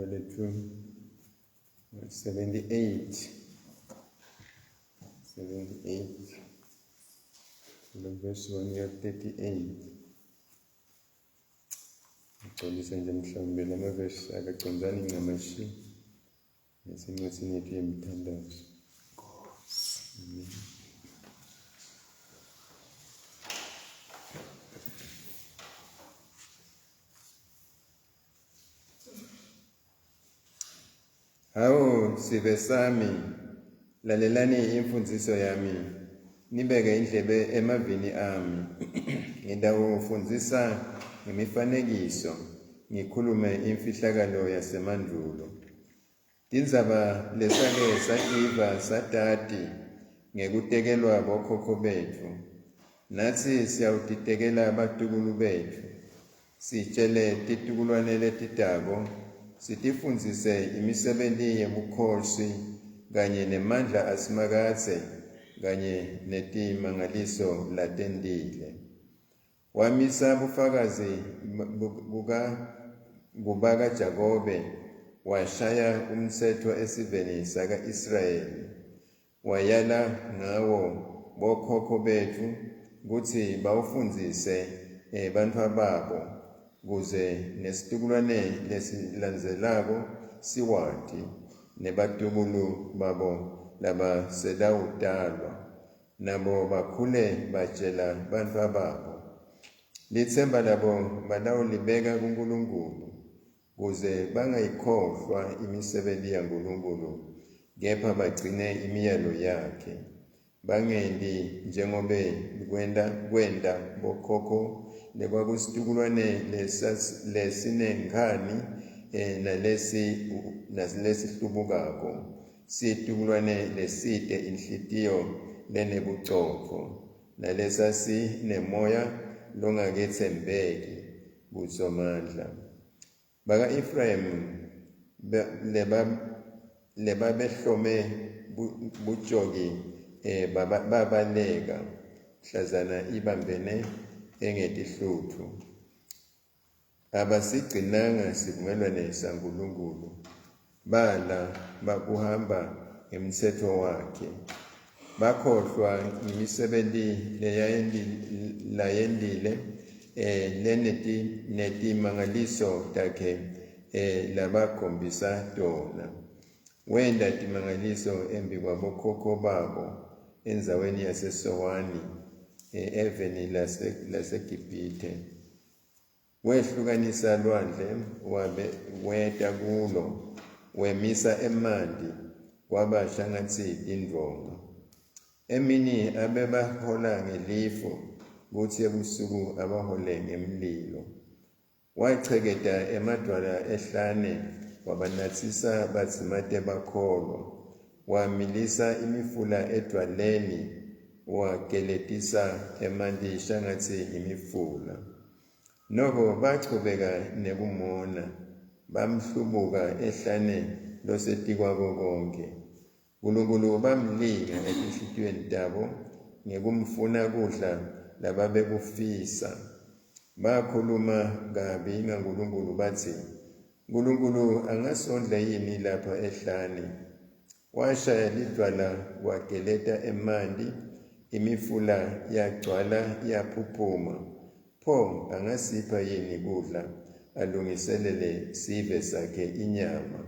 lethu 78 verse 1 ya 38. Ngixolisa nje mhlawumbe lama verse akacondzani ncamashi nesencwadini yethu yemithandazo. Amen. Hawu sibe sami, lalelani imfundiso yami, nibeke indlebe emavini ami. Ngidawufundisa ngemifanekiso, ngikhulume imfihlakalo yasemandulo. Tindzaba lesake sativa satati ngekutekelwa bokhokho betfu, natsi siyawutitekela batukulu betfu. Sitshele titukulwane letitako, sitifundzise imisebenti yebukhosi kanye nemandla asimakatse kanye netimangaliso latentile. Wamisa bufakazi kubaka Jakobe, washaya umtsetfo esiveni saka Israyeli, wayala ngawo bokhokho betfu kutsi bawufundzise bantfwa babo, kuze nesitukulwane lesilandzelako siwati, nebatukulu babo labasedawutalwa nabo bakhule batshela bantfwa babo. Litsemba labo badawulibeka kuNkulunkulu, kuze bangayikhohlwa imisebenti yaNkulunkulu, kepha bagcine imiyalo yakhe, bangenti njengobe kwenta bokhokho lekwakusitukulwane lesinenkhani nalesihlubukako, situkulwane lesite inhlitiyo lenebucotfo, nalesasinemoya longaketsembeki kuSomandla. Baka Ephraim lebabehlome bujoki babaleka, mhlazana ibambene engetihlutfu. Abasigcinanga sivumelwano saNkulunkulu, bala bakuhamba ngemtsetfo wakhe, bakhohlwa imisebenti layendile netimangaliso takhe labakhombisa tona. Wenda timangaliso embi kwabokhokho babo endzaweni yaseSowani, eveni laseGibhithe. Wehlukanisa lwandle, weta kulo, wemisa emanti, kwabasha ngatsi tindonga. Emini abebahola ngelifo, kutsi ebusuku abahole ngemlilo. Wacheketa emadwala ehlane, wabanatsisa badzimate bakholwa. Wamilisa imifula edwaleni, wakeletisa emanti shangatsi imifula. Noko bachubeka nekumona, bamhlubuka ehlane losetikwako konke. Nkulunkulu bamlinga etinhlitiyweni tabo ngekumfuna kudla lababekufisa. Bakhuluma kabi ngaNkulunkulu batsi, Nkulunkulu angasondla yini lapha ehlane? Washaya lidwala wageleta emanti, imifula yagcwala yaphuphuma. Pho angasipha yini kudla alungiselele sive sakhe inyama?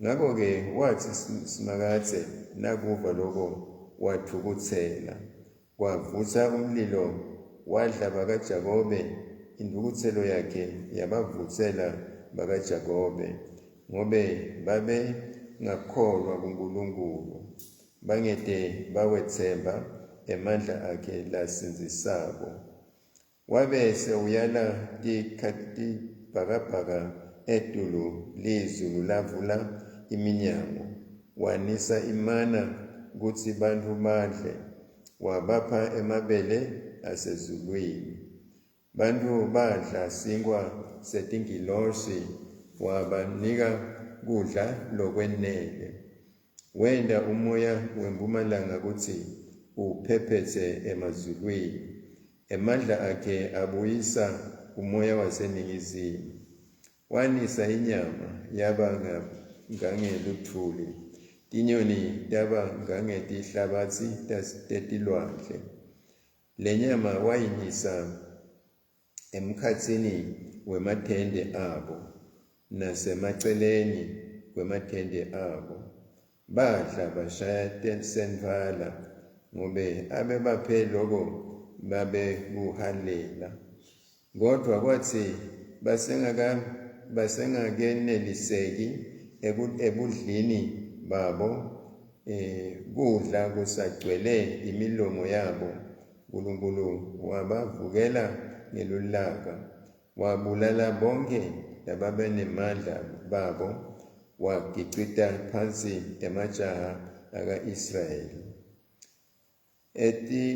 Ngako-ke wathi simakatse nakuva loko wathukutsela, wavutsa umlilo, wadla bakaJakobe, indukutselo yakhe yabavutsela bakaJakobe, ngobe babe ngakholwa kuNkulunkulu, bangete bawetsemba emandla akhe lasindzisako. Wabe sewuyala tibhakabhaka etulu, lizulu lavula iminyango, wanisa imana kutsi bantfu badle, wabapha emabele asezulwini. Bantfu badla sinkwa setingilosi, wabanika kudla lokwenele. Wenda umoya wempumalanga kutsi uphephetse emazulwini, emandla akhe abuyisa umoya waseningizimu. wanisa inyama yaba ngangeluthuli, tinyoni taba ngangetihlabatsi tetilwandle. Le nyama wayinisa emkhatsini wemathende abo nasemaceleni kwemathende abo. Badla bashaya sendvala ngobe abebaphe loko babekuhalela. Kodwa kwathi basengakeneliseki ebudlini babo, kudla kusagcwele imilomo yabo, uNkulunkulu wabavukela ngelulaka, wabulala bonke lababenemandla babo, wagicita phansi emajaha aka-Israyeli.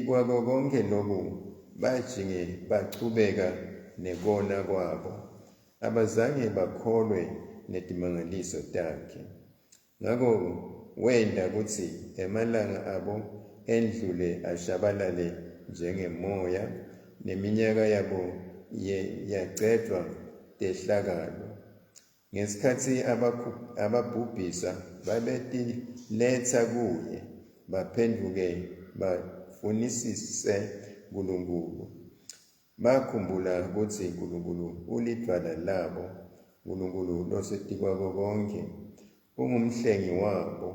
Kwako konke loku bajinge bachubeka nekona kwabo, abazange bakholwe netimangaliso takhe. Ngakho wenda kutsi emalanga abo endlule ashabalale njengemoya, neminyaka yabo yacedwa tehlakalo. Ngesikhathi ababhubhisa babetiletsa kuye, baphenduke bafunisise uNkulunkulu. Bakhumbula kutsi uNkulunkulu ulidwala labo, uNkulunkulu losetikwako konke, ungumhlengi wabo.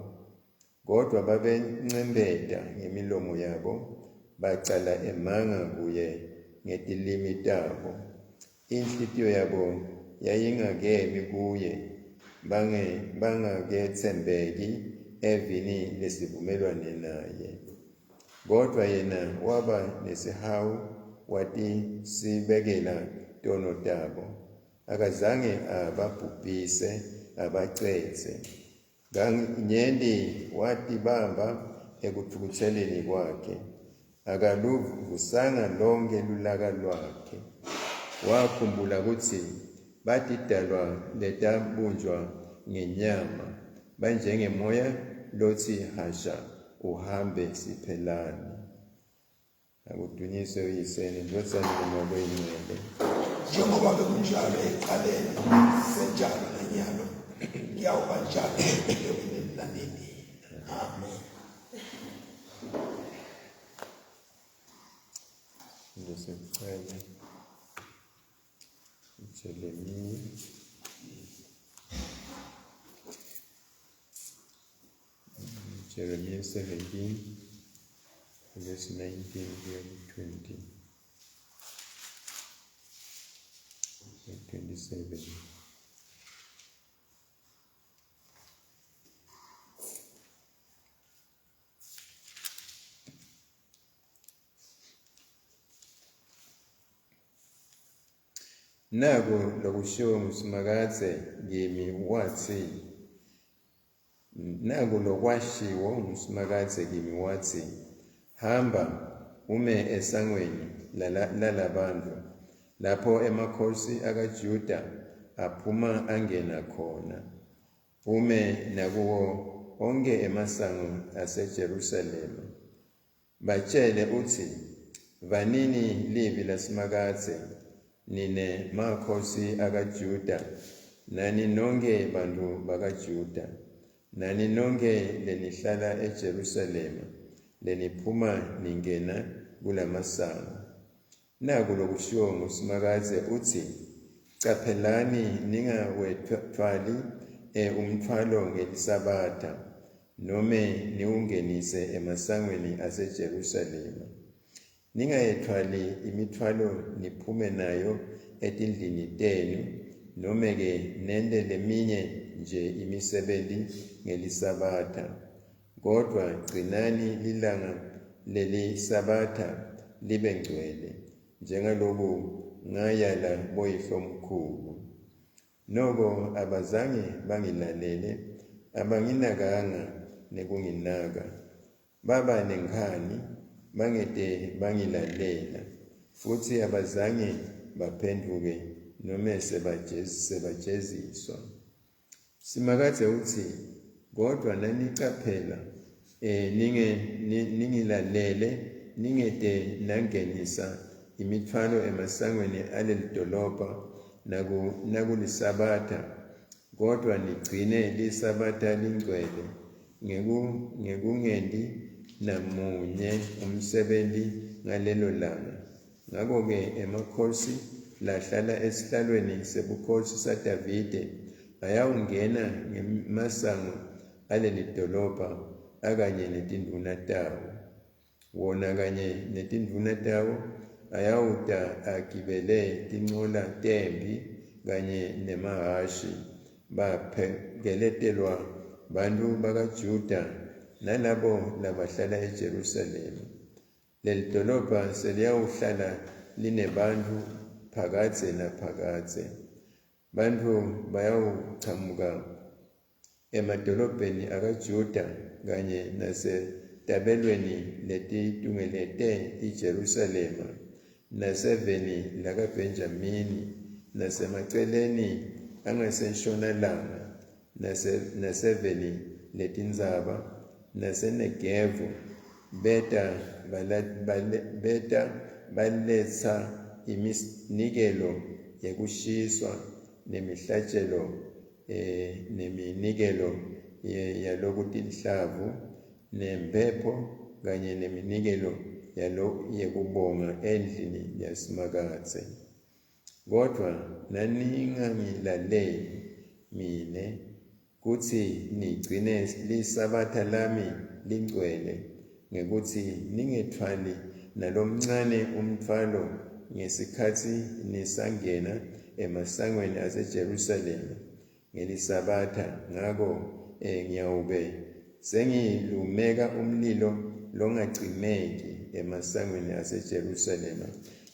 Kodwa babencembeta ngemilomo yabo, bacala emanga kuye ngetilimi tabo. Inhlitiyo yabo yayingakemi kuye, bangaketsembeki evini lesivumelwane naye. Kodwa yena waba nesihawu, watisibekela tono tabo, akazange ababhubhise abacetse. Nyenti watibamba ekuthukutheleni kwakhe, akaluvusanga lonke lulaka lwakhe. Wakhumbula kutsi batidalwa letabunjwa ngenyama, banjengemoya lotsi hasha uhambe siphelane. Akudunyiswe uyiseni ndodana nomoya oyingcwele, njengoba bekunjalo ekuqaleni senjalo nenyalo kuyawuba njalo ekulaneni. Amen. Ndosicela Jeremiya Jeremiah 17 verse 19 to 20 27. Naku lokushiwo nguSimakadze kimi watsi, naku lokwashiwo nguSimakadze kimi watsi, hamba ume esangweni lalabantu, lapho emakhosi akaJuda aphuma angena khona. Ume nakuwo onke emasango aseJerusalema. Batshele uthi, vanini livi laSimakadze, nine makhosi akaJuda, nani nonke bantu bakaJuda, nani nonke lenihlala eJerusalema, leniphuma ningena kulamasango. Naku lokushiwo nguSimakadze uthi, caphelani ningawethwali umthwalo ngeliSabatha, nome niwungenise emasangweni aseJerusalema. Ningayethwali imithwalo niphume nayo etindlini tenu, nome-ke nente leminye nje imisebenti ngeliSabatha. Kodwa gcinani lilanga leliSabatha libe ngcwele, njengaloku ngayala boyihlomkhulu. Noko abazange bangilalele, abanginakanga nekunginaka. Baba nenkani, bangete bangilalela, futhi abazange baphenduke nome sebajeziswa. Simakadze uthi, kodwa nanicaphela ningilalele, ningete nangenisa imithwalo emasangweni aleli dolobha, nakulisabatha, kodwa nigcine lisabatha lingcwele, ngekungendi namunye umsebenzi ngalelo langa. Ngakho-ke amakhosi lahlala esihlalweni sebukhosi saDavide ayawungena ngemasango aleli dolobha akanye netinduna tawo. Wona kanye netinduna tawo ayawuta agibele tinqola tempi kanye nemahashi, baphekeletelwa bantu bakaJuda nalabo labahlala eJerusalema. Leli dolobha seliyawuhlala linebantu phakathe naphakathe. Bantu bayawuchamuka emadolobheni akaJuda kanye nasetabelweni letidungelete iJerusalema, naseveni lakaBhenjamini, nasemaceleni angasentshonalanga, naseveni letindzaba, naseNegevu. Beta baletsa iminikelo yekushiswa nemihlatshelo neminikelo yalokutinhlavu nempepho kanye neminikelo yekubonga endlini yasimakatse. Kodwa naningangilaleli mine kutsi nigcine lisabatha lami lingcwele, ngekuthi ningethwali nalomncane umthwalo ngesikhathi nisangena emasangweni aseJerusalema ngelisabatha. Ngako ngiyawube sengilumeka umlilo longacimeki emasangweni aseJerusalema,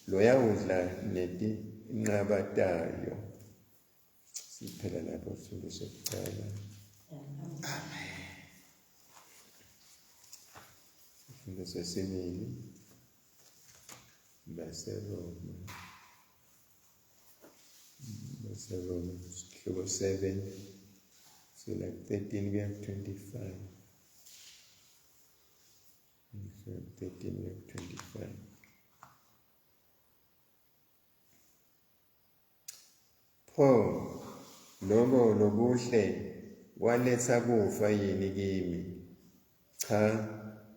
loyawudla netinqaba tayo. Siphela lapho isifundo sokuqala. Amen. Isifundo sesibili, baseRoma, sihloko 7, so like 13 we have 25. So 13 we have 25. Pho lokho lokuhle kwaletha kufa yini kimi? Cha,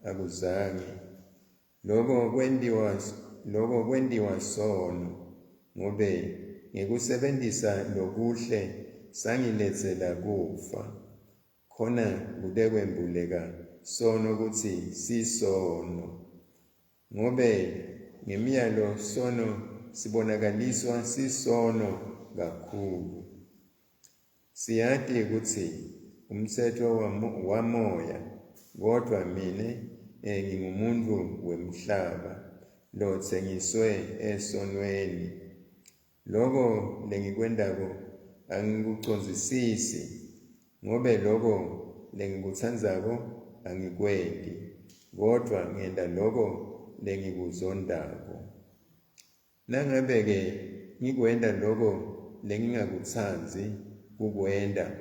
akuzange. Lokho kwendiwa sono, ngobe ngikusebenzisa lokuhle sangilethela kufa. Khona kude kwembuleka sono ukuthi sisono. Ngobe ngemiyalo sono sibonakaliswa sisono kakhulu. Siyati ukuthi umthetho wamoya, kodwa mine ngingumuntu wemhlaba lotsengiswe esonweni. Lokho lengikwendako angikucondzisisi, ngobe lokho lengikutsandzako angikwendi, kodwa ngenda lokho lengikuzondako. Nangabe-ke ngikwenda lokho lengingakutsandzi kukwenda,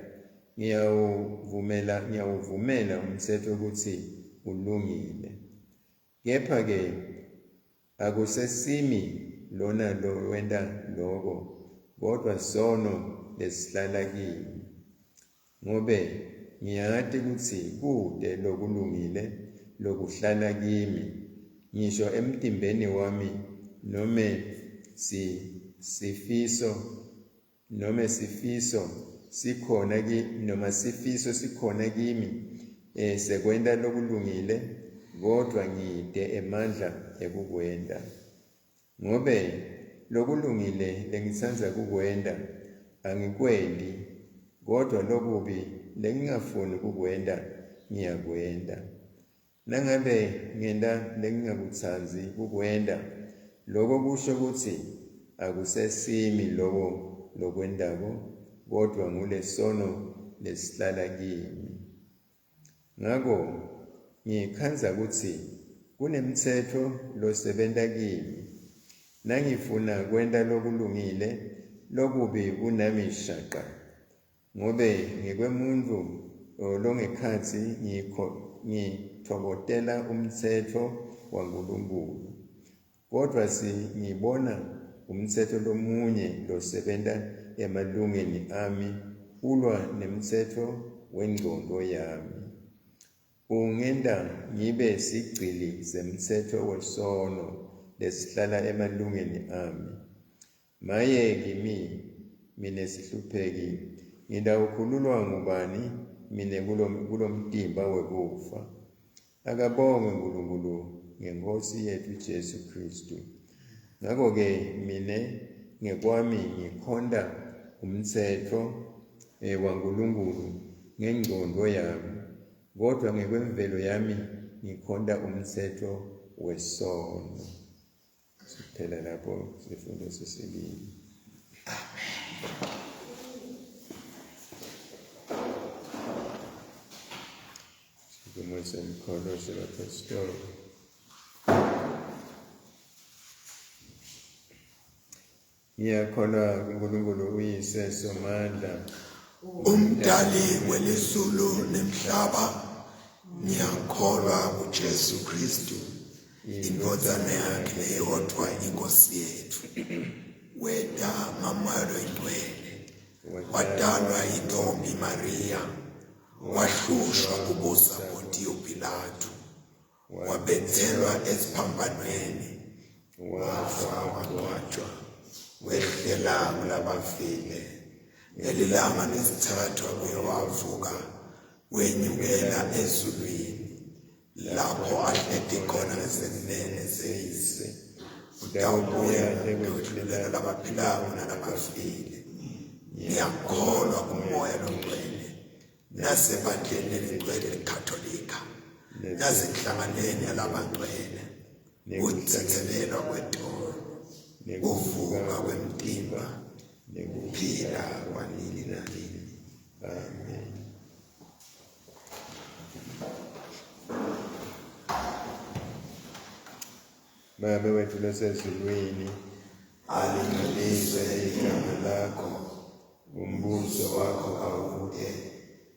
ngiyawuvumela umthetho ukuthi ulungile. Kepha-ke akusesimi lona lowenda lokho, kodwa sono lesihlala kimi. Ngobe ngiyati ukuthi kude lokulungile lokuhlala kimi, ngisho emtimbeni wami, noma sifiso sikhona kimi sekwenda lokulungile, kodwa ngiyide emandla ekukwenda. Ngobe lokulungile lengitsandza kukwenda angikwendi, kodwa lokubi lengingafuni kukwenda ngiyakwenda. Nangabe ngenda lengingakutsandzi kukwenda, lokho kusho ukuthi akusesimi lokho lokwendako, kodwa ngulesono lesihlala kimi. Ngako ngikhandza ukuthi kunemtsetho losebenta kimi. Nangifuna kwenda lokulungile, lokubi kunami shaqa. Ngobe ngikwemuntfu longekhatsi ngithokotela umtsetho waNkulunkulu. Kodwa ngibona umtsetfo lomunye losebenta emalungeni ami ulwa nemtsetfo wengcondvo yami. Ungenta ngibe sigcili semtsetfo wesono lesihlala emalungeni ami. Maye kimi, mine sihlupheki, ngitawukhululwa ngubani mine kulo mtimba wekufa. Akabongwe Nkulunkulu ngeNkosi yethu Jesu Kristu. Ngakho-ke mine ngekwami ngikhonda umtsetfo waNkulunkulu ngengcondvo yami, kodwa ngekwemvelo yami ngikhonda umtsetfo wesono. Siphela lapho sifundo sesibili. Sikhulumo semkholo selapostoli. Ngiyakholwa kuNkulunkulu uyise somandla, umdali welizulu nemhlaba. Ngiyakholwa kuJesu Kristu, indodana yakhe eyodwa, iNkosi yethu, weda ngamoya oyingcwele, wadalwa yintombi Mariya, wahlushwa kubusa Pontiyo Pilato, wabethelwa eziphambanweni, wafa wangcwatshwa, wehlela kulabafile, ngelilanga lesithathu wabuye wavuka, wenyukela ezulwini, lapho ahlezi khona ngasekunene seyise. Utawubuya ekuyothulela labaphilayo nalabafile. Ngiyakholwa kumoya longcwele, nasebandleni eligcwele likatolika, nasenhlanganweni yalabangcwele, ukuthethelelwa kwetolo, ukuvuka kwemtimba, nekuphila kwanini nanini. Amen. Baba wethu losezulwini, alingcwelizwe igama lakho, umbuso wakho awude,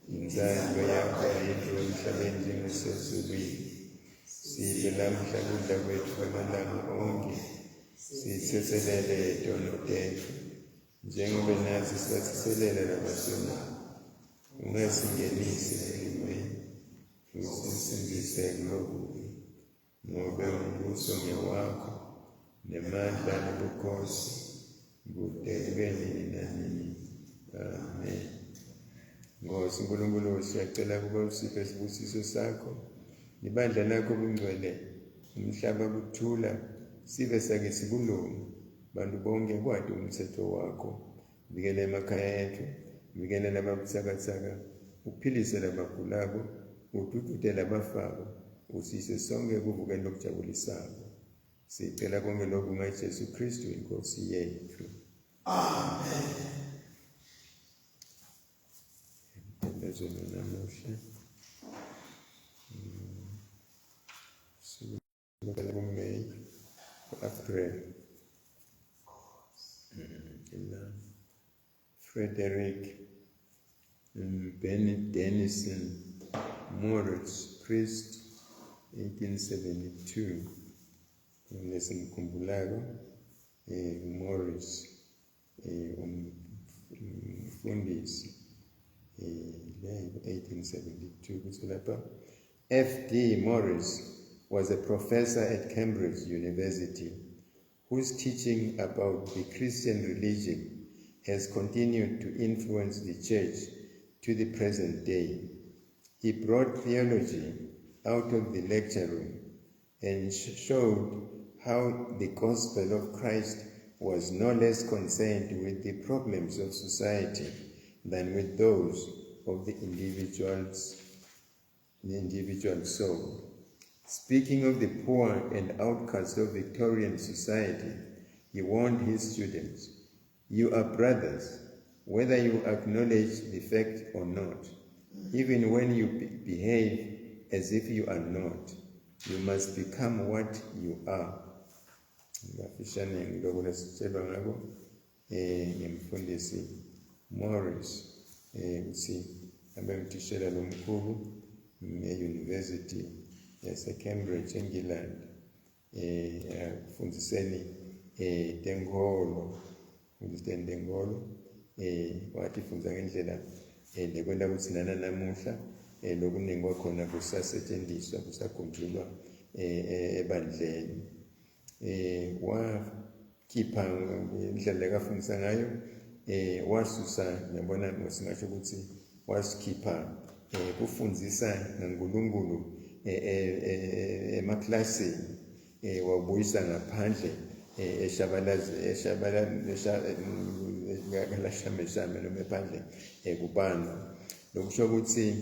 inzalo yakho ayidle emhlabeni njengasezulwini. Siphe namhla kudla kwethu kwamalanga onke, sithethelele izono zethu, njengoba nathi sibathethelele nabasonayo. Ungasingenisi ezimweni, futhi sisindise kulokubi. Ngoba umbuso ngewakho, nemandla nobukhosi, kude kube nini nanini. Amen. Nkosi Nkulunkulu, siyacela kuba usiphe isibusiso sakho, ibandla lakho kungcwele, umhlaba kuthula, sibe sake sibulungu, bantu bonke kwati umthetho wakho. Vikele emakhaya ethu, vikele lababuthakathaka, uphilise labagulako, uthuthuke labafako, usise sonke kuvukeni lokujabulisako. Sicela konke lokhu ngaJesu Kristu iNkosi yethu. Amen. Emphezweni namuhla. Sibukela kuMeyi, April. Frederick Ben Denison Morris, priest, 1872. Nesimkhumbulako Morris, umfundisi, 1872 kuthi lapha. F.D. Morris was a professor at Cambridge University whose teaching about the Christian religion has continued to influence the church to the present day. He brought theology out of the lecture room and showed how the gospel of Christ was no less concerned with the problems of society than with those of the individual soul. Speaking of the poor and outcasts of Victorian society, he warned his students, "You are brothers, whether you acknowledge the fact or not. Even when you behave as if you are not, you must become what you are." Ngafishane ngiloko lesitshelwa ngako ngemfundisi Morris, uthi abe ngithishela lomkhulu e-University yase Cambridge, England, ufundiseni tenkolo, understand tenkolo, wathi fundza ngendlela lekwenta kutsi nana namuhla lokuningi kwakhona kusasetshenziswa kusakhunjulwa ebandleni. Wakhipha indlela lekafundisa ngayo, wasusa ngiyabona singasho ukuthi wasikhipha kufundisa ngaNkulunkulu emaklasini, wabuyisa ngaphandle eshabalashame noma ephandle kubantu. Lokusho ukuthi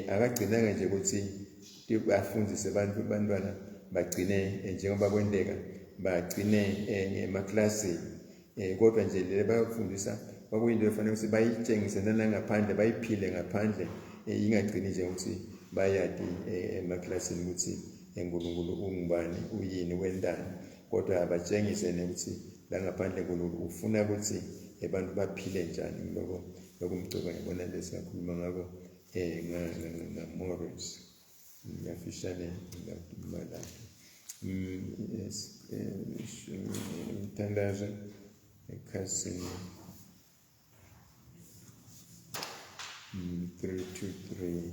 akagcinanga nje ukuthi bafundise bantwana bagcine njengoba kwenteka bagcine emaklasini, kodwa nje le bayafundisa kwakuyinto efanele ukuthi bayitshengise nanangaphandle, bayiphile ngaphandle, ingagcini nje ukuthi bayati emaklasini ukuthi uNkulunkulu ungubani, uyini, wendani, kodwa abatshengise ukuthi la ngaphandle uNkulunkulu ufuna ukuthi abantu baphile njani. Lokho umculo ngibona lesingakhuluma ngako nga-morals ngiyafishane ngamalanga. Yes, Mthandazo ekhasini 323.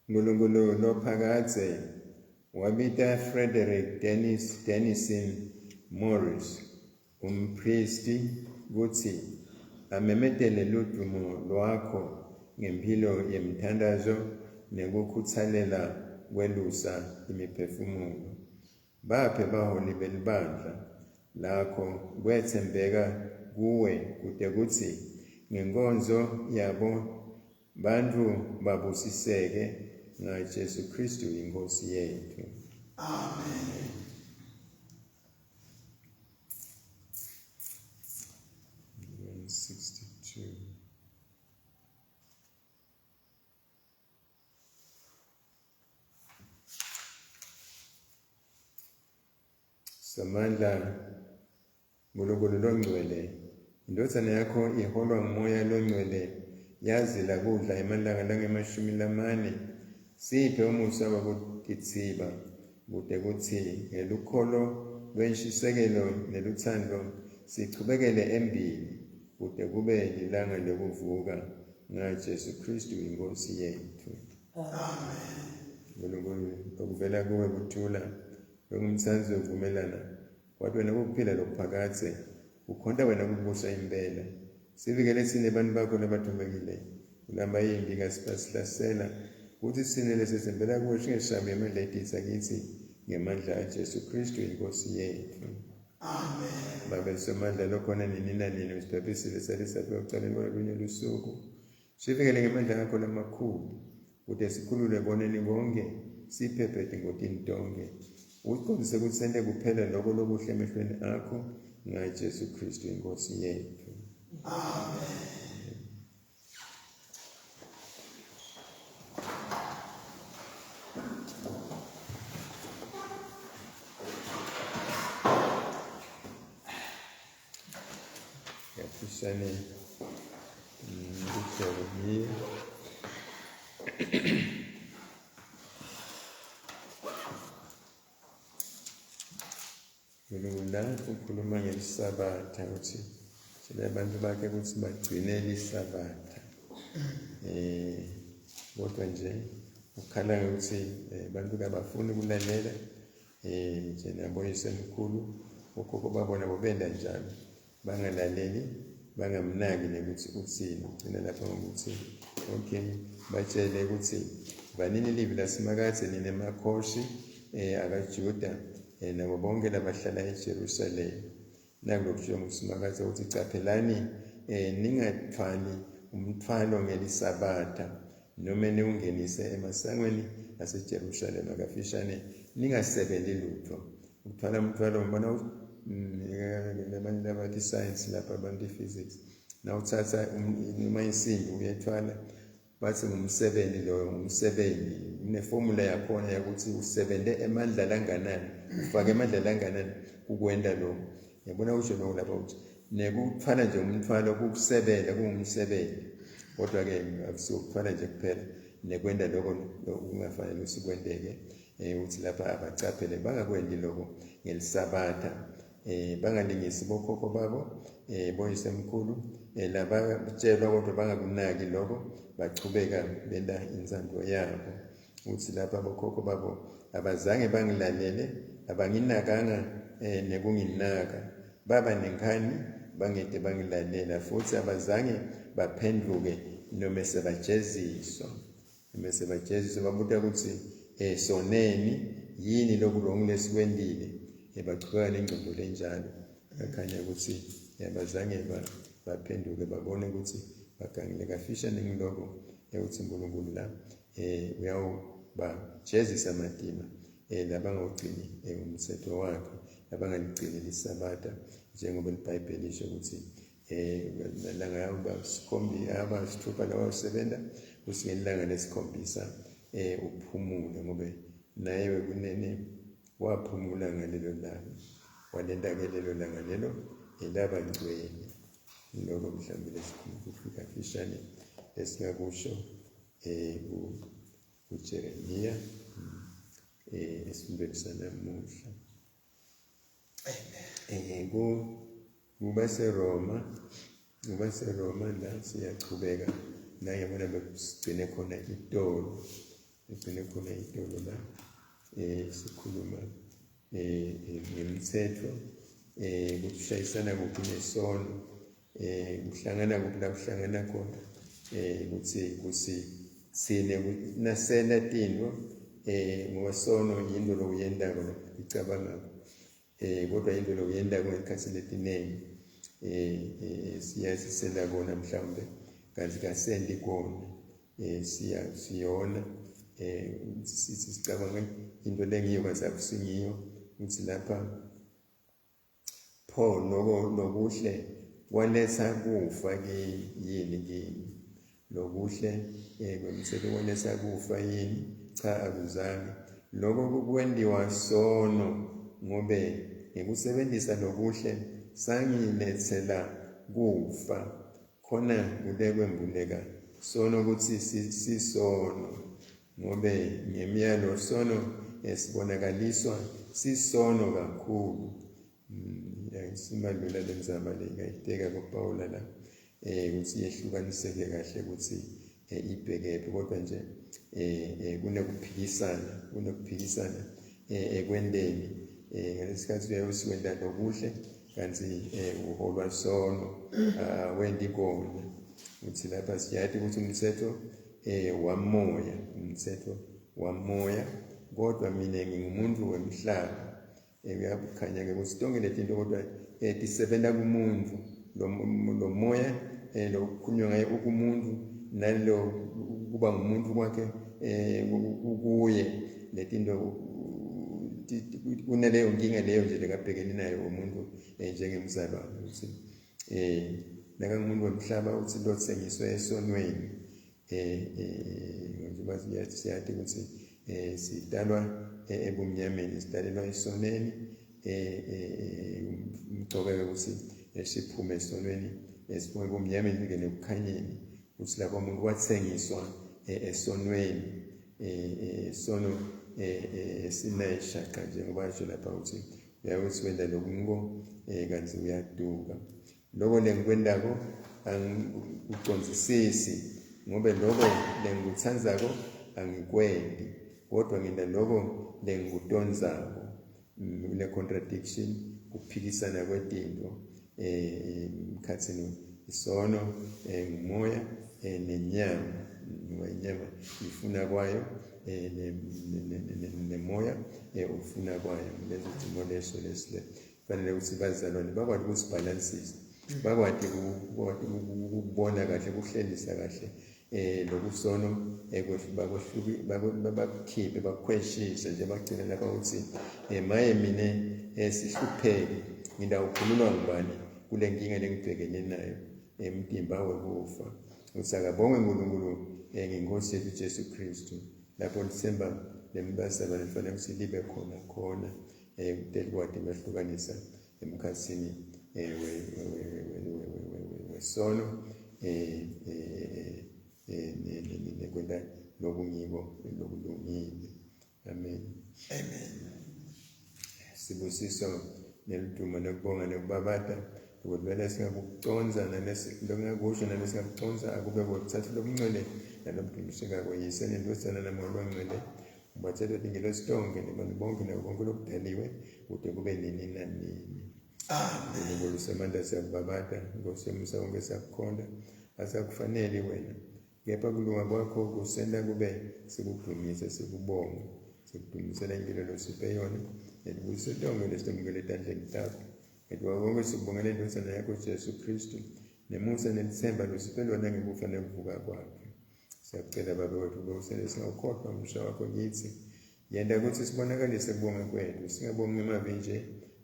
Nkulunkulu lophakadze wabita Frederick Denison Morris, umpristi, kutsi amemetele ludumo lwakho ngempilo yemthandazo nekukhutsalela kwelusa imiphefumulo. Baphe baholi belibandla lakho kwetsembeka kuwe kute kutsi ngenkonzo yabo bantfu babusiseke ngaJesu Kristu inkosi yethu. Amen. Samandla Nkulunkulu longcwele, indodana yakho iholwa ngumoya longcwele, yazila kudla emalanga lange-40, siphe umusa wakutitsiba kute kutsi ngelukholo lwenshisekelo nelutsandvo sichubekele embili kute kube lilanga lekuvuka ngaJesu Kristu inkosi yethu. Amen. Nkulunkulu okuvela kuwe kuthula longumtsandzo uvumelana kwathi wena kukuphila lokuphakadze ukhonta wena kubusa impela. Sivikele sine bantu bakho labathumekile kulamba yimbi kasipasihlasela ukuthi sine lesizembela kuwe singeshabi emandla etitsa kitsi ngemandla aJesu Kristu inkosi yethu. Amen. Baba somandla lokhona nini nanini usiphephesile salisaphe ekucaleni kwalunye lusuku. Sivikele ngemandla akho lamakhulu kuti sikhulule boneni bonke siphephethe ngotini tonke. Usiqondise ukuthi sente kuphela lokho lokuhle emehlweni akho ngaJesu Kristu inkosi yethu. Amen. Yafishane kuhlelo Nkulunkulu ukhuluma ngelisabatha ukuthi sile abantu bakhe ukuthi bagcine lisabatha. Kodwa nje ukhala ukuthi abantu kabafuni kulalela nje naboyise mkhulu ukhokho babona bobenda njalo bangalaleli bangamnaki nekuthi uthini. Ugcina lapha ngokuthi okay batshele ukuthi banini livi lasimakadze ninemakhosi akaJuda nabo bonke labahlala eJerusalema. Nakulokusho ngusimakadze ukuthi caphelani ningathwali umthwalo ngelisabatha noma niungenise emasangweni aseJerusalema kafishane ningasebenzi lutho. Ukuthwala umthwalo mbona labanye labathi science lapha abantu physics na uthatha noma insimbi uyethwala bathi ngumsebenzi lo ngumsebenzi neformula yakhona ukuthi usebenze emandla langanani ufake emandla langanani ukwenda lo yabona usho lo lapha uthi nekufana nje umthwalo kukusebenza kungumsebenzi kodwa ke akusukufana nje kuphela nekwenda lokho kungafanele usikwendeke uthi lapha abacaphele bangakwendi lokho ngelisabatha bangalingisi bokhokho babo boyisemkhulu laba batshelwa kodwa bangakunaki lokho bachubeka benda inzando yabo uthi lapha bokhokho babo abazange bangilalele abanginakanga nekunginaka baba nenkani bangede bangilalela futhi abazange baphenduke noma sebajeziswa babuta ukuthi soneni yini lokulungu lesikwendile bachubeka nengqondo lenjalo akhanya ukuthi abazange baphenduke babone ukuthi bagangile kafisha nengiloko ukuthi uNkulunkulu la uyawubajezisa madima labangawugcini umthetho wakhe labangaligcini lisabatha njengoba iBhayibheli lisho ukuthi langa abasithupha lawasebenza kusingelanga lesikhombisa uphumule ngoba naye kunene waphumula ngalelo langa walenda-ke lelo langa lelo elabangcwele lokho mhlawumbe lesikufika fishane esingakusho uJeremiya esifundweni sanamuhla. Kuba seRoma la siyachubeka la yabona besigcine khona itolo la sikhuluma ngemithetho ukushayisana kuphi nesono kuhlangana kuphi la kuhlangana khona ukuthi sine nasena tinto ngoba sono yinto lokuyendako icabanga kodwa into lokuyenda ngekhathi letinengi siyasisela kona mhlawumbe kanti kasendi kona siyona sicabanga into lengiyo kazakusingiyo ukuthi lapha pho lokuhle waletha kufa yini lokuhle kwemthetho waletha kufa yini cha akuzange lokho kwendiwa sono ngobe ngikusebenzisa lokuhle sangilethela kufa khona kulekwembuleka sono ukuthi sisono ngobe ngemiyalo sono esibonakaliswa sisono kakhulu simalula lenzaba le ngayiteka kuPawula la ukuthi yehlukaniseke kahle ukuthi ibhekephi kodwa nje kunokuphikisana ekwendeni ngesikhathi uyayosikwenda lokuhle kanti uholwa sono wendi kona uthi lapha siyathi ukuthi umthetho wamoya kodwa mina ngingumuntu wemhlaba uyakhanya-ke ukuthi tonke letinto kodwa tisebenza kumuntu lo moya lokukhulunywa ngaye ukumuntu nalo kuba ngumuntu kwakhe ukuye letinto kunaleyo nkinga leyo nje lekabhekene nayo umuntu njengemzalwane ukuthi nakangumuntu wemhlaba uthi lotsengiswe esonweni njengoba siyathi ukuthi sidalwa ebumnyameni sidalelwa esoneni umgcokeke ukuthi siphume esonweni siphume ebumnyameni singene ebukhanyeni ukuthi lapho umuntu watsengiswa esonweni sono sinayishaka njengoba asho lapha ukuthi uyawuthi wenda lokungo kanti uyaduka lokho lengikwendako angikucondzisisi ngobe lokho lengikuthandzako angikwendi kodwa ngina lokho lengikutondzako kune contradiction kuphikisana kwetinto mkhatsini isono ngumoya nenyama inyama ifuna kwayo nemoya ufuna kwayo lezo zimo leso lesile kufanele ukuthi bazalwane bakwazi ukusibalansisa bakwazi ukubona kahle ukuhlelisa kahle lokusono bakukhiphe bakukhweshishe nje bagcine lapha ukuthi maye mine sihlupheke ngidawukhululwa ngubani kule nkinga lengibhekene nayo emtimba wekufa uthi akabonge uNkulunkulu ngenkosi yethu Jesu Kristu. Lapho Disemba lembasaba lifanele ukuthi libe khona kudeli kwade behlukanisa emkhathini wesono nekwenda lokungiko lokulungile. Amen. Amen. Sibusiso neliduma nokubonga nokubabata ukuthi vele singakuconza nalesingakusho nalesingakuconza akube kuthatha lobungcwele nalobudumisheka kweyise nentosana namoya ongcwele ubathele ingelo sitonke nabantu bonke nabo bonke lokudaliwe kude kube nini nanini. Amen. Ngolusemanda siyakubabata ngosemusa wonke siyakukhonda asakufanele wena kepha kulunga kwakho kusenda kube sikudumise sikubonga sikudumisela impilo losiphe yona nelibuyise tonke lesitomukele etandleni takho etwa konke sikubongela intosana yakho Jesu Kristu nemusa nelithemba losiphe lona ngekufa nekuvuka kwakhe. Siyakucela baba wethu ubusele singawukhohlwa umsha wakho kithi yenda ukuthi sibonakalise kubonga kwethu singabongi emavi nje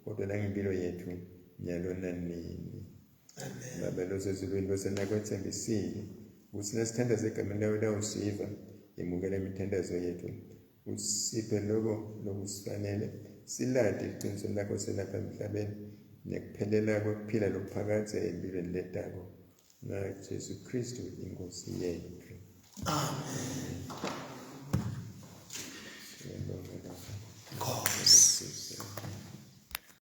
kodwa nangempilo yethu nyalo nanini. Amen. Baba losezulwini losenakwethembisile ukuthi nasithandaza egameni lawe lawusiva yemukela imithandazo yethu usiphe lokho lokusifanele silade iqiniso lakho selapha emhlabeni nekuphelela kokuphila lokuphakatha empilweni letako ngaJesu Kristu inkosi yethu. Amen. Siyabonga. Nkosi.